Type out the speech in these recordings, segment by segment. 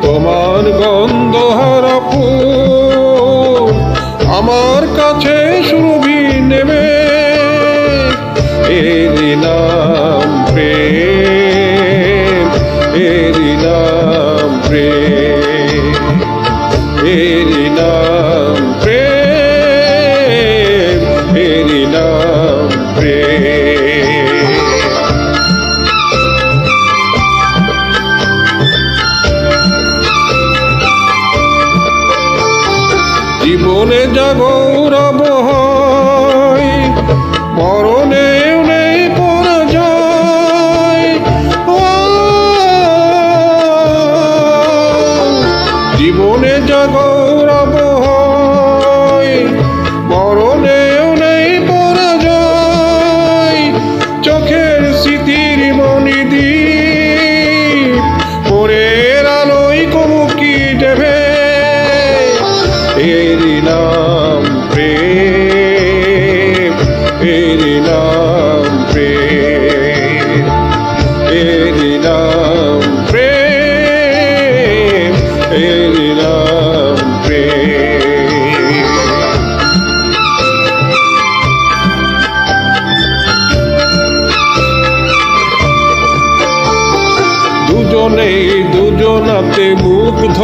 তোমার গন্ধহারা ফুল আমার কাছে সুরভি নেবে। এরই নাম প্রেম, এরই নাম প্রেম, এরই নাম প্রেম, এরই নাম প্রেম। জীবনে যা গৌরব হয় মরণেও নেই পরাজয়। জীবনে যা গৌরব হয় মরণেও নেই পরাজয়। চোখের স্মৃতির মণিদ্বীপ পরের আলোয় কমুকি দেবে। এরই নাম প্রেম, এরই নাম প্রেম, এরই নাম প্রেম, এরই নাম প্রেম। দুজনেই দুজনাতে মুগ্ধ,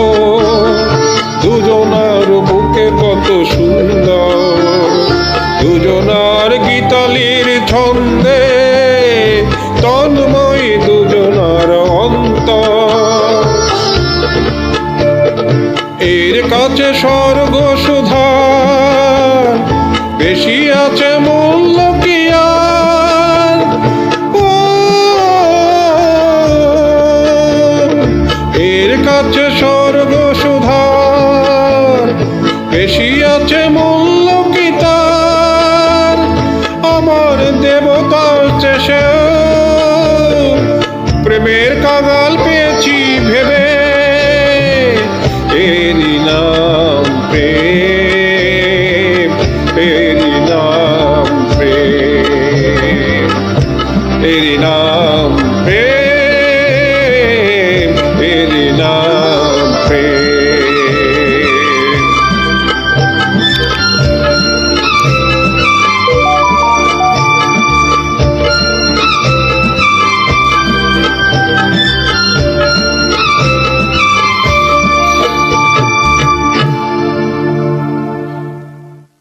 দুজনার বুকে কত সুন্দর, দুজনার গীতালির ছন্দে তন্ময় দুজনার অন্তর। এর কাছে স্বর্গ সুধার বেশি আছে মূল্য কি আর? এর কাছে স্বর্গ